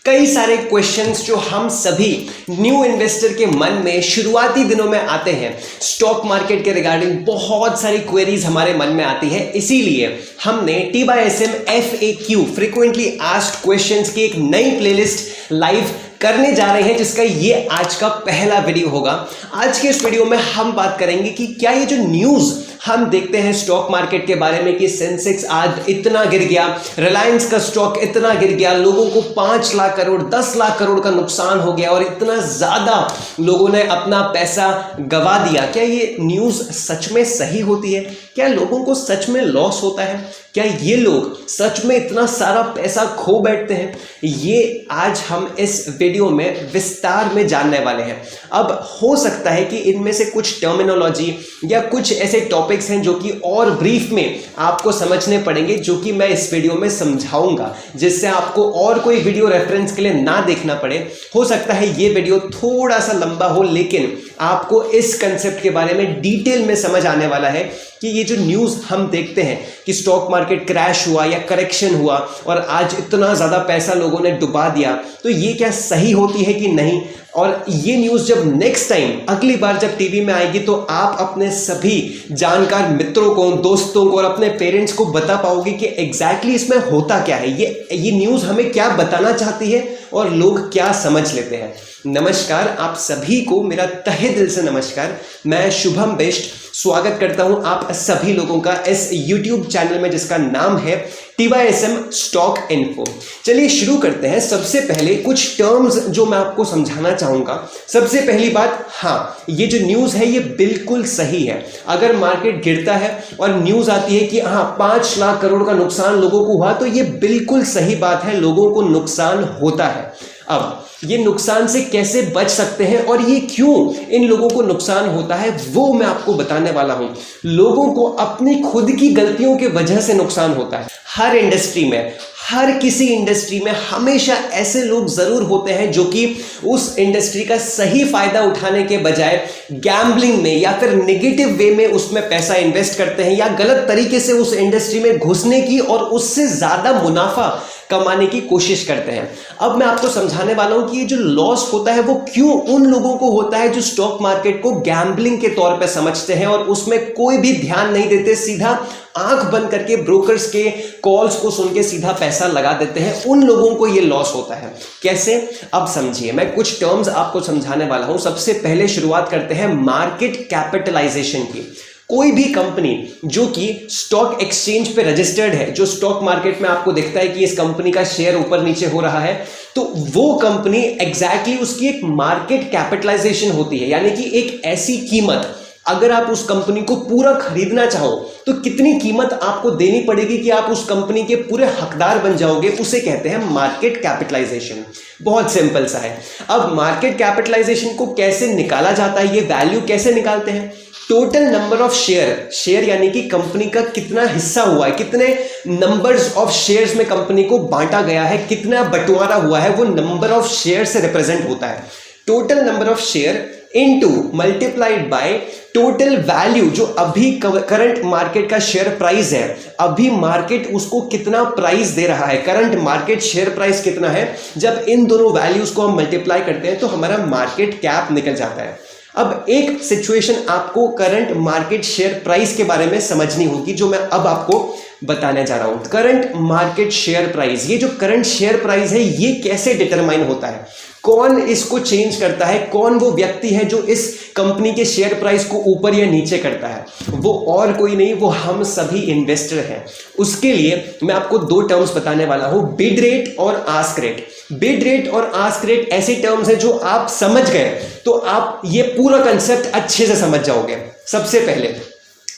कई सारे क्वेश्चंस जो हम सभी न्यू इन्वेस्टर के मन में शुरुआती दिनों में आते हैं, स्टॉक मार्केट के रिगार्डिंग बहुत सारी क्वेरीज हमारे मन में आती है। इसीलिए हमने TSM FAQ frequently asked questions की एक नई प्लेलिस्ट लाइव करने जा रहे हैं, जिसका ये आज का पहला वीडियो होगा। आज के इस वीडियो में हम बात करेंगे कि क्या ये जो न्यूज़ हम देखते हैं स्टॉक मार्केट के बारे में कि सेंसेक्स आज इतना गिर गया, रिलायंस का स्टॉक इतना गिर गया, लोगों को 5 लाख करोड़ 10 लाख करोड़ का नुकसान हो गया और इतना ज़्यादा लोगों ने अपना पैसा गंवा दिया, क्या ये न्यूज़ सच में सही होती है? क्या लोगों को सच में लॉस होता है? क्या ये लोग सच में इतना सारा पैसा खो बैठते हैं? ये आज हम इस वीडियो में विस्तार में जानने वाले हैं। अब हो सकता है कि इनमें से कुछ टर्मिनोलॉजी या कुछ ऐसे टॉपिक्स हैं जो कि और ब्रीफ में आपको समझने पड़ेंगे, जो कि मैं इस वीडियो में समझाऊंगा, जिससे आपको और कोई वीडियो रेफरेंस के लिए ना देखना पड़े। हो सकता है ये वीडियो थोड़ा सा लंबा हो, लेकिन आपको इस कंसेप्ट के बारे में डिटेल में समझ आने वाला है कि ये जो न्यूज़ हम देखते हैं कि स्टॉक मार्केट क्रैश हुआ या करेक्शन हुआ और आज इतना ज़्यादा पैसा लोगों ने डुबा दिया, तो ये क्या सही होती है कि नहीं? और ये न्यूज़ जब नेक्स्ट टाइम अगली बार जब टीवी में आएगी तो आप अपने सभी जानकार मित्रों को, दोस्तों को और अपने पेरेंट्स को बता पाओगे कि एग्जैक्टली इसमें होता क्या है, ये न्यूज़ हमें क्या बताना चाहती है और लोग क्या समझ लेते हैं। नमस्कार, आप सभी को मेरा तहे दिल से नमस्कार। मैं शुभम बेस्ट स्वागत करता हूं आप सभी लोगों का इस YouTube चैनल में, जिसका नाम है TSM स्टॉक इन्फो। चलिए शुरू करते हैं। सबसे पहले कुछ टर्म्स जो मैं आपको समझाना चाहूंगा। सबसे पहली बात, हाँ, ये जो न्यूज़ है ये बिल्कुल सही है। अगर मार्केट गिरता है और न्यूज़ आती है कि हाँ 5 लाख करोड़ का नुकसान लोगों को हुआ, तो ये बिल्कुल सही बात है, लोगों को नुकसान होता है। अब ये नुकसान से कैसे बच सकते हैं और ये क्यों इन लोगों को नुकसान होता है, वो मैं आपको बताने वाला हूं। लोगों को अपनी खुद की गलतियों की वजह से नुकसान होता है। हर इंडस्ट्री में, हर किसी इंडस्ट्री में हमेशा ऐसे लोग जरूर होते हैं जो कि उस इंडस्ट्री का सही फायदा उठाने के बजाय गैम्बलिंग में या फिर नेगेटिव वे में उसमें पैसा इन्वेस्ट करते हैं या गलत तरीके से उस इंडस्ट्री में घुसने की और उससे ज्यादा मुनाफा कमाने की कोशिश करते हैं। अब मैं आपको समझाने वाला हूं कि ये जो लॉस होता है वो क्यों उन लोगों को होता है जो स्टॉक मार्केट को गैम्बलिंग के तौर पे समझते हैं और उसमें कोई भी ध्यान नहीं देते, सीधा आंख बंद करके ब्रोकर्स के कॉल्स को सुन के सीधा पैसा लगा देते हैं। उन लोगों को ये लॉस होता है। कैसे? अब समझिए, मैं कुछ टर्म्स आपको समझाने वाला हूं। सबसे पहले शुरुआत करते हैं मार्केट कैपिटलाइजेशन की। कोई भी कंपनी जो कि स्टॉक एक्सचेंज पे रजिस्टर्ड है, जो स्टॉक मार्केट में आपको दिखता है कि इस कंपनी का शेयर ऊपर नीचे हो रहा है, तो वो कंपनी एग्जैक्टली उसकी एक मार्केट कैपिटलाइजेशन होती है। यानी कि एक ऐसी कीमत, अगर आप उस कंपनी को पूरा खरीदना चाहो तो कितनी कीमत आपको देनी पड़ेगी कि आप उस कंपनी के पूरे हकदार बन जाओगे, उसे कहते हैं मार्केट कैपिटलाइजेशन। बहुत सिंपल सा है। अब मार्केट कैपिटलाइजेशन को कैसे निकाला जाता है, ये वैल्यू कैसे निकालते हैं? टोटल नंबर ऑफ शेयर यानी कि कंपनी का कितना हिस्सा हुआ है, कितने नंबर्स ऑफ शेयर्स में कंपनी को बांटा गया है, कितना बंटवारा हुआ है, वो नंबर ऑफ शेयर से रिप्रेजेंट होता है। Total number of share into multiplied by total value, जो अभी करंट मार्केट का शेयर प्राइस है, अभी मार्केट उसको कितना प्राइस दे रहा है, करंट मार्केट शेयर प्राइस कितना है। जब इन दोनों वैल्यूज को हम मल्टीप्लाई करते हैं तो हमारा मार्केट कैप निकल जाता है। अब एक सिचुएशन आपको करंट मार्केट शेयर प्राइस के बारे में समझनी होगी, जो मैं अब आपको बताने जा रहा हूं। करंट मार्केट शेयर प्राइस, ये जो करंट शेयर प्राइस है ये कैसे डिटरमाइन होता है, कौन इसको चेंज करता है, कौन वो व्यक्ति है जो इस कंपनी के शेयर प्राइस को ऊपर या नीचे करता है? वो और कोई नहीं, वो हम सभी इन्वेस्टर हैं। उसके लिए मैं आपको 2 टर्म्स बताने वाला हूं, बिड रेट और आस्क रेट। बिड रेट और आस्क रेट ऐसे टर्म्स हैं जो आप समझ गए तो आप ये पूरा कंसेप्ट अच्छे से समझ जाओगे। सबसे पहले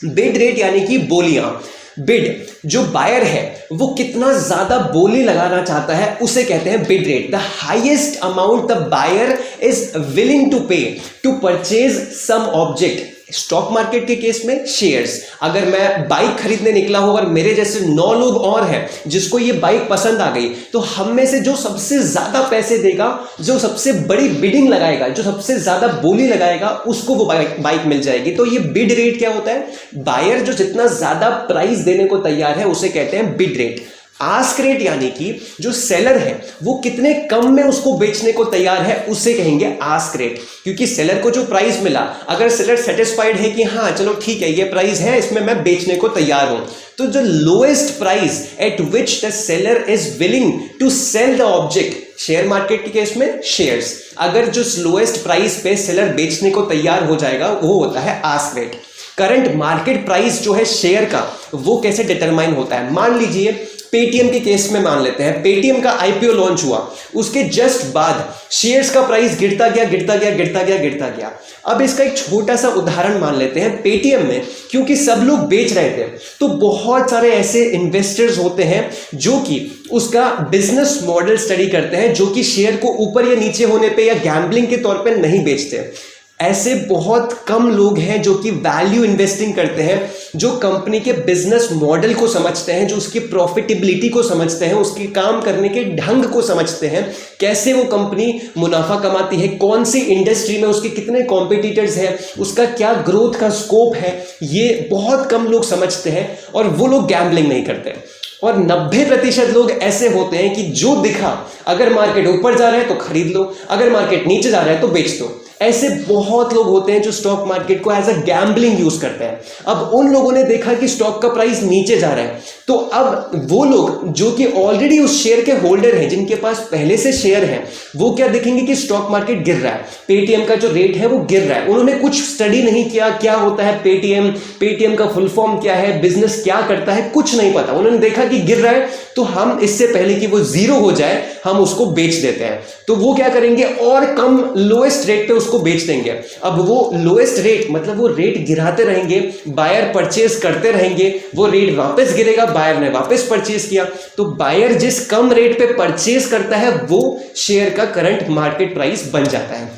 बिड रेट यानी कि बोलियां। बिड, जो बायर है वो कितना ज्यादा बोली लगाना चाहता है, उसे कहते हैं bid rate. The highest amount the buyer is willing to pay to purchase some object. Stock market के केस में शेयर्स, अगर मैं बाइक खरीदने निकला हूं और मेरे जैसे 9 लोग और हैं जिसको ये बाइक पसंद आ गई, तो हम में से जो सबसे ज्यादा पैसे देगा, जो सबसे बड़ी बिडिंग लगाएगा, जो सबसे ज्यादा बोली लगाएगा, उसको वो बाइक मिल जाएगी। तो ये बिड रेट क्या होता है? बायर जो जितना ज्यादा प्राइस देने को तैयार है उसे कहते हैं बिड रेट। आस्क रेट यानी कि जो सेलर है वो कितने कम में उसको बेचने को तैयार है उसे कहेंगे आस्क रेट। क्योंकि सेलर को जो प्राइस मिला, अगर सेलर सेटिस्फाइड है कि हाँ चलो ठीक है ये प्राइस है, इसमें मैं बेचने को तैयार हूं, तो जो lowest price at which the seller is willing to sell the object, share market के केस में शेयर्स, अगर जो लोएस्ट प्राइस पे सेलर बेचने को तैयार हो जाएगा वो होता है ask rate. Current market price जो है शेयर का वो कैसे डिटरमाइन होता है, मान लीजिए पेटीएम के केस में मान लेते हैं, पेटीएम का आईपीओ लॉन्च हुआ, उसके जस्ट बाद शेयर्स का प्राइस गिरता गया। अब इसका एक छोटा सा उदाहरण मान लेते हैं, पेटीएम में क्योंकि सब लोग बेच रहे थे तो बहुत सारे ऐसे इन्वेस्टर्स होते हैं जो कि उसका बिजनेस मॉडल स्टडी करते हैं, जो कि शेयर को ऊपर या नीचे होने पे या गैम्बलिंग के तौर पे नहीं बेचते। ऐसे बहुत कम लोग हैं जो कि वैल्यू इन्वेस्टिंग करते हैं, जो कंपनी के बिजनेस मॉडल को समझते हैं, जो उसकी प्रॉफिटेबिलिटी को समझते हैं, उसके काम करने के ढंग को समझते हैं, कैसे वो कंपनी मुनाफा कमाती है, कौन सी इंडस्ट्री में उसके कितने कॉम्पिटिटर्स हैं, उसका क्या ग्रोथ का स्कोप है, ये बहुत कम लोग समझते हैं और वो लोग गैम्बलिंग नहीं करते। और 90% लोग ऐसे होते हैं कि जो दिखा, अगर मार्केट ऊपर जा रहा है तो खरीद लो, अगर मार्केट नीचे जा रहा है तो बेच दो। ऐसे बहुत लोग होते हैं जो स्टॉक मार्केट को एज अ गैम्बलिंग यूज करते हैं। अब उन लोगों ने देखा कि स्टॉक का प्राइस नीचे जा रहा है, तो अब वो लोग जो कि ऑलरेडी उस शेयर के होल्डर हैं, जिनके पास पहले से शेयर है, वो क्या देखेंगे कि स्टॉक मार्केट गिर रहा है, पेटीएम का जो रेट है वो गिर रहा है। उन्होंने कुछ स्टडी नहीं किया, क्या होता है पेटीएम का फुल फॉर्म क्या है, बिजनेस क्या करता है, कुछ नहीं पता। उन्होंने देखा कि गिर रहा है तो हम इससे पहले कि वो जीरो हो जाए हम उसको बेच देते हैं, तो वो क्या करेंगे और कम लोएस्ट रेट पे उसको बेच देंगे। अब वो लोएस्ट रेट मतलब वो रेट गिराते रहेंगे, बायर परचेज करते रहेंगे, वो रेट वापस गिरेगा, बायर ने वापस परचेज किया, तो बायर जिस कम रेट पे परचेज करता है वो शेयर का करंट मार्केट प्राइस बन जाता है।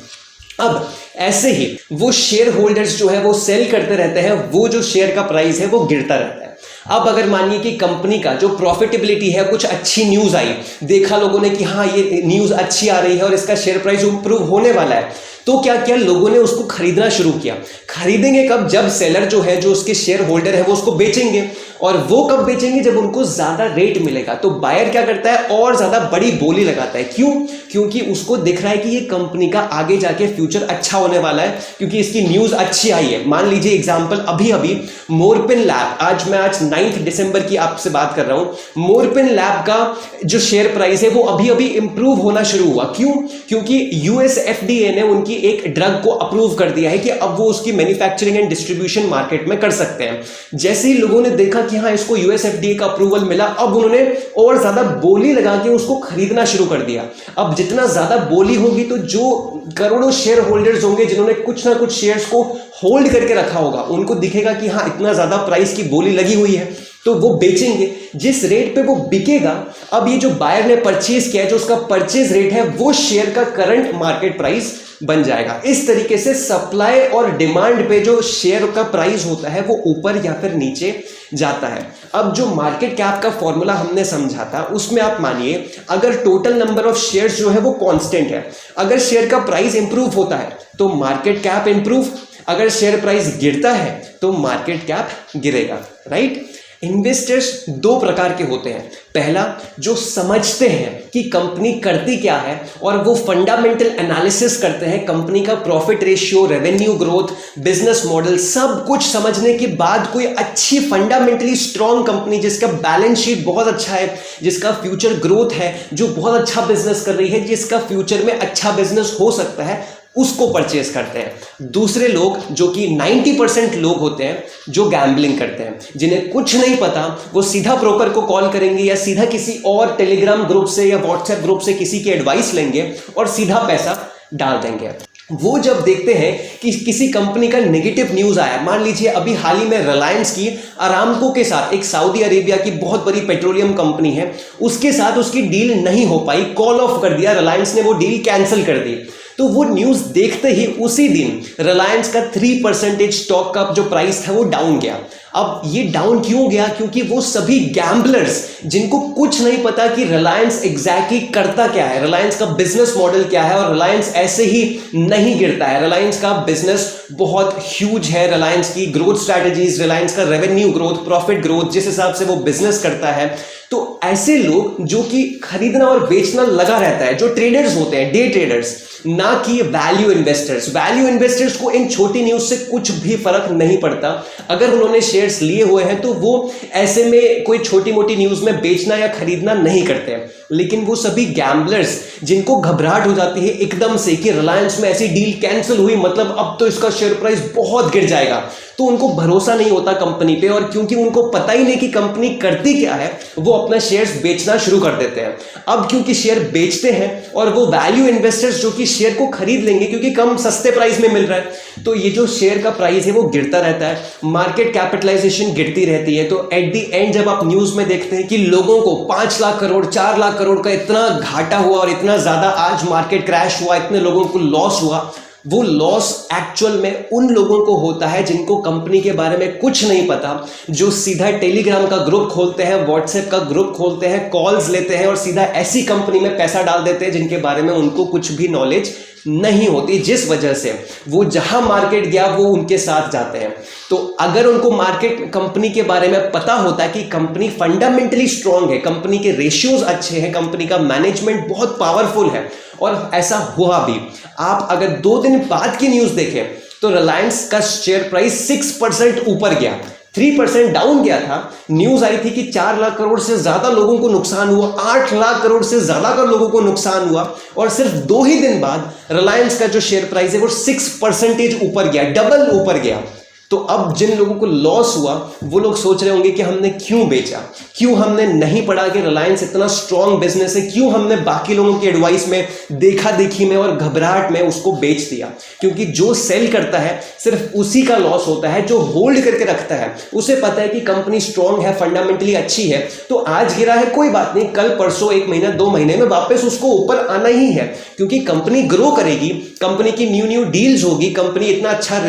अब ऐसे ही वो शेयर होल्डर्स जो है वो सेल करते रहते हैं, वो जो शेयर का प्राइस है वो गिरता रहता है। अब अगर मानिए कि कंपनी का जो प्रॉफिटेबिलिटी है, कुछ अच्छी न्यूज आई, देखा लोगों ने कि हाँ ये न्यूज अच्छी आ रही है और इसका शेयर प्राइस इंप्रूव होने वाला है, तो क्या किया लोगों ने उसको खरीदना शुरू किया। खरीदेंगे कब, जब सेलर जो है, जो उसके शेयर होल्डर है, वो उसको बेचेंगे, और वो कब बेचेंगे, जब उनको ज्यादा रेट मिलेगा। तो बायर क्या करता है और ज्यादा बड़ी बोली लगाता है, क्यों, क्योंकि उसको दिख रहा है कि ये कंपनी का आगे जाके फ्यूचर अच्छा होने वाला है, क्योंकि इसकी न्यूज अच्छी आई है। मान लीजिए एग्जांपल, अभी मोरपिन लैब, आज 9 दिसंबर की आपसे बात कर रहा हूं, मोरपिन लैब का जो शेयर प्राइस है वो अभी इंप्रूव होना शुरू हुआ। क्यों, क्योंकि यूएस एफडीए ने उनकी एक ड्रग को अप्रूव कर दिया है कि अब वो उसकी मैन्युफैक्चरिंग एंड डिस्ट्रीब्यूशन मार्केट में कर सकते हैं। जैसे ही लोगों ने देखा कि हाँ इसको यूएस एफडीए का अप्रूवल मिला, अब उन्होंने और ज्यादा बोली लगा के उसको खरीदना शुरू कर दिया। अब जितना ज्यादा बोली होगी तो जो करोड़ों शेयर होल्डर्स होंगे जिन्होंने कुछ ना कुछ शेयर्स को होल्ड करके रखा होगा, उनको दिखेगा कि हाँ इतना ज्यादा प्राइस की बोली लगी हुई है, तो वो बेचेंगे। जिस रेट पे वो बिकेगा, अब ये जो बायर ने परचेज किया है, जो उसका परचेज रेट है, वो शेयर का करंट मार्केट प्राइस बन जाएगा। इस तरीके से सप्लाई और डिमांड पे जो शेयर का प्राइस होता है वो ऊपर या फिर नीचे जाता है। अब जो मार्केट कैप का फॉर्मूला हमने समझा था, उसमें आप मानिए अगर टोटल नंबर ऑफ शेयर्स जो है वो कांस्टेंट है, अगर शेयर का प्राइस इंप्रूव होता है तो मार्केट कैप इंप्रूव, अगर शेयर प्राइस गिरता है तो मार्केट कैप गिरेगा, राइट। इन्वेस्टर्स दो प्रकार के होते हैं। पहला, जो समझते हैं कि कंपनी करती क्या है और वो फंडामेंटल एनालिसिस करते हैं, कंपनी का profit ratio, revenue growth, business model, सब कुछ समझने के बाद कोई अच्छी फंडामेंटली स्ट्रॉन्ग कंपनी जिसका बैलेंस शीट बहुत अच्छा है, जिसका फ्यूचर ग्रोथ है, जो बहुत अच्छा बिजनेस कर रही है, जिसका फ्यूचर में अच्छा बिजनेस हो सकता है, उसको परचेज करते हैं। दूसरे लोग जो कि 90% लोग होते हैं जो गैम्बलिंग करते हैं, जिन्हें कुछ नहीं पता, वो सीधा ब्रोकर को कॉल करेंगे या सीधा किसी और टेलीग्राम ग्रुप से या व्हाट्सएप ग्रुप से किसी की एडवाइस लेंगे और सीधा पैसा डाल देंगे। वो जब देखते हैं कि किसी कंपनी का नेगेटिव न्यूज आया, मान लीजिए अभी हाल ही में रिलायंस की अरामको के साथ, एक सऊदी अरेबिया की बहुत बड़ी पेट्रोलियम कंपनी है, उसके साथ उसकी डील नहीं हो पाई, कॉल ऑफ कर दिया, रिलायंस ने वो डील कैंसिल कर दी। तो वो न्यूज देखते ही उसी दिन रिलायंस का 3% स्टॉक का जो प्राइस था वो डाउन गया। अब ये डाउन क्यों गया, क्योंकि वो सभी गैम्बलर्स जिनको कुछ नहीं पता कि रिलायंस एग्जैक्टली करता क्या है, रिलायंस का बिजनेस मॉडल क्या है, और रिलायंस ऐसे ही नहीं गिरता है, रिलायंस का बिजनेस बहुत ह्यूज है, रिलायंस की ग्रोथ स्ट्रैटेजीज, रिलायंस का रेवेन्यू ग्रोथ, प्रॉफिट ग्रोथ, जिस हिसाब से वो बिजनेस करता है, तो ऐसे लोग जो कि खरीदना और बेचना लगा रहता है, जो ट्रेडर्स होते हैं, डे ट्रेडर्स, ना कि वैल्यू इन्वेस्टर्स। वैल्यू इन्वेस्टर्स को इन छोटी न्यूज से कुछ भी फर्क नहीं पड़ता। अगर उन्होंने शेयर्स लिए हुए हैं तो वो ऐसे में कोई छोटी मोटी न्यूज में बेचना या खरीदना नहीं करते हैं। लेकिन वो सभी गैम्बलर्स जिनको घबराहट हो जाती है एकदम से कि रिलायंस में ऐसी डील कैंसिल हुई, मतलब अब तो इसका शेयर प्राइस बहुत गिर जाएगा, तो उनको भरोसा नहीं होता कंपनी पे, और क्योंकि उनको पता ही नहीं कि कंपनी करती क्या है, वो अपना शेयर्स बेचना शुरू कर देते हैं। अब क्योंकि शेयर बेचते हैं और वो वैल्यू इन्वेस्टर्स जो कि शेयर को खरीद लेंगे क्योंकि कम सस्ते प्राइस में मिल रहा है, तो ये जो शेयर का प्राइस है वो गिरता रहता है, मार्केट कैपिटलाइजेशन गिरती रहती है। तो एट द एंड जब आप न्यूज में देखते हैं कि लोगों को 5 लाख करोड़ 4 लाख करोड़ का इतना घाटा हुआ और इतना ज्यादा आज मार्केट क्रैश हुआ, इतने लोगों को लॉस हुआ, वो लॉस एक्चुअल में उन लोगों को होता है जिनको कंपनी के बारे में कुछ नहीं पता, जो सीधा टेलीग्राम का ग्रुप खोलते हैं, व्हाट्सएप का ग्रुप खोलते हैं, कॉल्स लेते हैं और सीधा ऐसी कंपनी में पैसा डाल देते हैं जिनके बारे में उनको कुछ भी नॉलेज नहीं होती, जिस वजह से वो जहां मार्केट गया वो उनके साथ जाते हैं। तो अगर उनको मार्केट कंपनी के बारे में पता होता है कि कंपनी फंडामेंटली स्ट्रांग है, कंपनी के रेशियोज अच्छे हैं, कंपनी का मैनेजमेंट बहुत पावरफुल है, और ऐसा हुआ भी। आप अगर 2 दिन बाद की न्यूज देखें तो रिलायंस का शेयर प्राइस 6% ऊपर गया, 3% डाउन गया था। न्यूज आई थी कि 4 लाख करोड़ से ज्यादा लोगों को नुकसान हुआ, 8 लाख करोड़ से ज्यादा का लोगों को नुकसान हुआ, और सिर्फ 2 ही दिन बाद रिलायंस का जो शेयर प्राइस है वो 6% ऊपर गया, डबल ऊपर गया। तो अब जिन लोगों को लॉस हुआ वो लोग सोच रहे होंगे कि हमने क्यों बेचा, क्यों हमने नहीं पढ़ा कि रिलायंस इतना स्ट्रॉन्ग बिजनेस है, क्यों हमने बाकी लोगों की एडवाइस में, देखा देखी में और घबराहट में उसको बेच दिया। क्योंकि जो सेल करता है सिर्फ उसी का लॉस होता है, जो होल्ड करके रखता है उसे पता है कि कंपनी स्ट्रॉन्ग है, फंडामेंटली अच्छी है, तो आज गिरा है कोई बात नहीं, कल परसों 1 महीना 2 महीने में वापस उसको ऊपर आना ही है, क्योंकि कंपनी ग्रो करेगी, कंपनी की न्यू डील्स होगी, कंपनी इतना अच्छा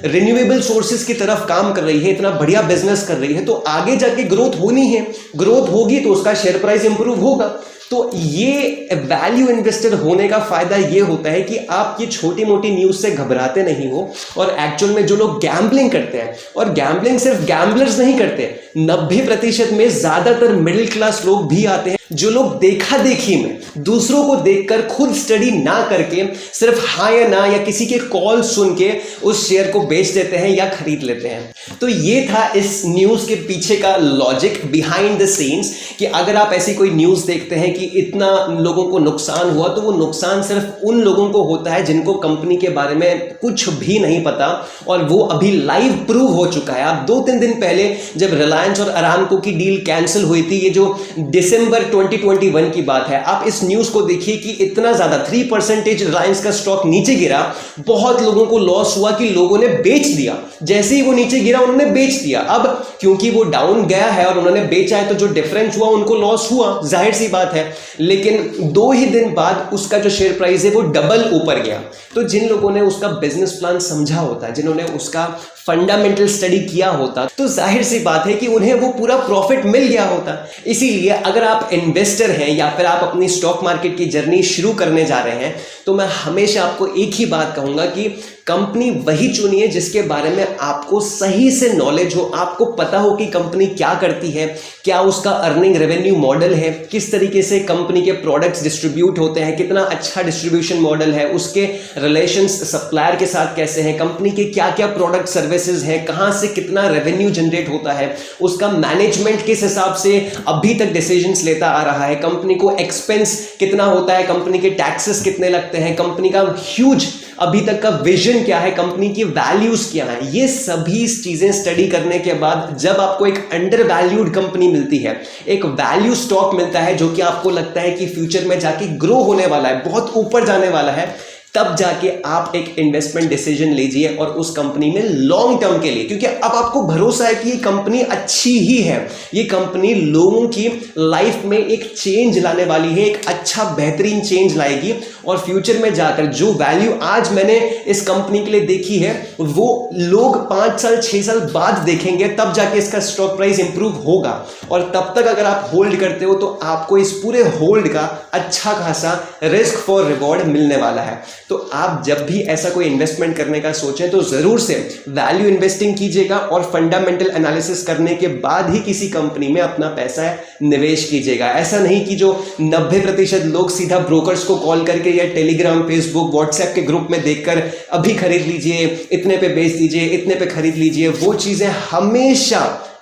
रिन्यूएबल सोर्सेज की तरफ काम कर रही है, इतना बढ़िया बिजनेस कर रही है, तो आगे जाके ग्रोथ होनी है, ग्रोथ होगी तो उसका शेयर प्राइस इंप्रूव होगा। तो ये वैल्यू इन्वेस्टर होने का फायदा ये होता है कि आप ये छोटी मोटी न्यूज से घबराते नहीं हो, और एक्चुअल में जो लोग गैम्बलिंग करते हैं, और गैम्बलिंग सिर्फ गैम्बलर्स नहीं करते, 90% में ज्यादातर मिडिल क्लास लोग भी आते हैं, जो लोग देखा देखी में दूसरों को देखकर खुद स्टडी ना करके सिर्फ हाँ या ना या किसी के कॉल सुन के उस शेयर को बेच देते हैं या खरीद लेते हैं। तो ये था इस न्यूज के पीछे का लॉजिक बिहाइंड द सीन्स, कि अगर आप ऐसी कोई न्यूज देखते हैं कि इतना लोगों को नुकसान हुआ, तो वो नुकसान सिर्फ उन लोगों को होता है जिनको कंपनी के बारे में कुछ भी नहीं पता, और वो अभी लाइव प्रूव हो चुका है। आप 2-3 दिन पहले जब रिलायंस और अरामको की डील कैंसिल हुई थी, ये जो दिसंबर 2021 की बात है, आप इस न्यूज को देखिए कि इतना ज्यादा 3% रिलायंस का स्टॉक नीचे गिरा, बहुत लोगों को लॉस हुआ कि लोगों ने बेच दिया, जैसे ही वो नीचे गिरा उन्होंने बेच दिया। अब क्योंकि वो डाउन गया है और उन्होंने बेचा है, तो जो डिफरेंस हुआ उनको लॉस हुआ, जाहिर सी बात है, लेकिन 2 ही दिन बाद उसका जो शेयर प्राइस है वो डबल ऊपर गया। तो जिन लोगों ने उसका बिजनेस प्लान समझा होता है, जिन्होंने उसका फंडामेंटल स्टडी किया होता, तो जाहिर सी बात है कि उन्हें वो पूरा प्रॉफिट मिल गया होता। इसीलिए अगर आप इन्वेस्टर हैं या फिर आप अपनी स्टॉक मार्केट की जर्नी शुरू करने जा रहे हैं, तो मैं हमेशा आपको एक ही बात कहूंगा कि कंपनी वही चुनिए जिसके बारे में आपको सही से नॉलेज हो, आपको पता हो कि कंपनी क्या करती है, क्या उसका अर्निंग रेवेन्यू मॉडल है, किस तरीके से कंपनी के प्रोडक्ट्स डिस्ट्रीब्यूट होते हैं, कितना अच्छा डिस्ट्रीब्यूशन मॉडल है, उसके रिलेशंस सप्लायर के साथ कैसे हैं, कंपनी के क्या क्या प्रोडक्ट सर्विसेज हैं, कहां से कितना रेवेन्यू जनरेट होता है, उसका मैनेजमेंट किस हिसाब से अभी तक डिसीजंस लेता आ रहा है, कंपनी को एक्सपेंस कितना होता है, कंपनी के टैक्सेस कितने लगते हैं, कंपनी का ह्यूज अभी तक का विजन क्या है, कंपनी की वैल्यूज क्या है, ये सभी चीजें स्टडी करने के बाद जब आपको एक अंडर वैल्यूड कंपनी मिलती है, एक वैल्यू स्टॉक मिलता है जो कि आपको लगता है कि फ्यूचर में जाके ग्रो होने वाला है, बहुत ऊपर जाने वाला है, तब जाके आप एक इन्वेस्टमेंट डिसीजन लीजिए और उस कंपनी में लॉन्ग टर्म के लिए, क्योंकि अब आपको भरोसा है कि ये कंपनी अच्छी ही है, ये कंपनी लोगों की लाइफ में एक चेंज लाने वाली है, एक अच्छा बेहतरीन चेंज लाएगी, और फ्यूचर में जाकर जो वैल्यू आज मैंने इस कंपनी के लिए देखी है वो लोग 5 साल 6 साल बाद देखेंगे, तब जाके इसका स्टॉक प्राइस इंप्रूव होगा। और तब तक अगर आप होल्ड करते हो तो आपको इस पूरे होल्ड का अच्छा खासा रिस्क फॉर रिवॉर्ड मिलने वाला है। तो आप जब भी ऐसा कोई इन्वेस्टमेंट करने का सोचें तो जरूर से वैल्यू इन्वेस्टिंग कीजिएगा और फंडामेंटल एनालिसिस करने के बाद ही किसी कंपनी में अपना पैसा निवेश कीजिएगा। ऐसा नहीं कि जो 90% लोग सीधा ब्रोकर्स को कॉल करके या टेलीग्राम, फेसबुक, व्हाट्सएप के ग्रुप में देखकर अभी खरीद लीजिए, इतने पे बेच दीजिए, इतने पे खरीद लीजिए, वो चीजें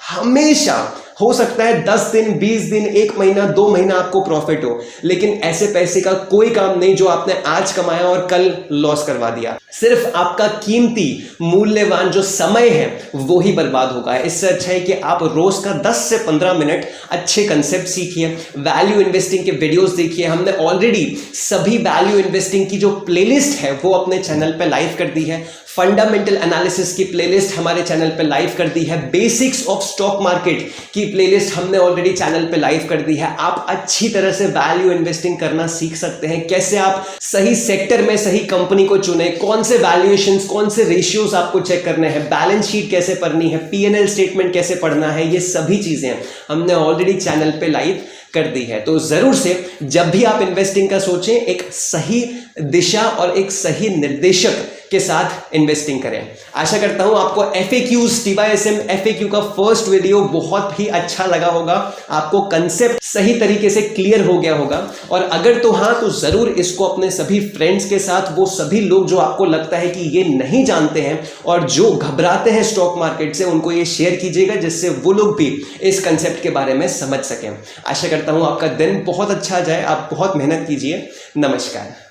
हमेशा हो सकता है 10 दिन, 20 दिन, 1 महीना, 2 महीना आपको प्रॉफिट हो, लेकिन ऐसे पैसे का कोई काम नहीं जो आपने आज कमाया और कल लॉस करवा दिया। सिर्फ आपका कीमती मूल्यवान जो समय है वो ही बर्बाद होगा। इससे अच्छा है कि आप रोज का 10 से 15 मिनट अच्छे कंसेप्ट सीखिए, वैल्यू इन्वेस्टिंग के वीडियोस देखिए। हमने ऑलरेडी सभी वैल्यू इन्वेस्टिंग की जो प्लेलिस्ट है वो अपने चैनल पे लाइव कर दी है। फंडामेंटल एनालिसिस की प्लेलिस्ट हमारे चैनल पे लाइव कर दी है। बेसिक्स ऑफ स्टॉक मार्केट की प्लेलिस्ट हमने ऑलरेडी चैनल पे लाइव कर दी है। आप अच्छी तरह से वैल्यू इन्वेस्टिंग करना सीख सकते हैं। कैसे आप सही सेक्टर में सही कंपनी को चुने, कौन से वैल्यूएशंस, कौन से रेशियोज आपको चेक करने हैं, बैलेंस शीट कैसे पढ़नी है, पीएनएल स्टेटमेंट कैसे पढ़ना है, ये सभी चीजें हमने ऑलरेडी चैनल पे लाइव कर दी है। तो जरूर से जब भी आप इन्वेस्टिंग का सोचें एक सही दिशा और एक सही निर्देशक के साथ इन्वेस्टिंग करें। आशा करता हूं आपको FAQs, TYSM FAQ का फर्स्ट वीडियो बहुत ही अच्छा लगा होगा, आपको कंसेप्ट सही तरीके से क्लियर हो गया होगा। और अगर तो हाँ, तो जरूर इसको अपने सभी फ्रेंड्स के साथ, वो सभी लोग जो आपको लगता है कि ये नहीं जानते हैं और जो घबराते हैं स्टॉक मार्केट से, उनको ये शेयर कीजिएगा जिससे वो लोग भी इस कंसेप्ट के बारे में समझ सकें। आशा करता हूं आपका दिन बहुत अच्छा जाए, आप बहुत मेहनत कीजिए। नमस्कार।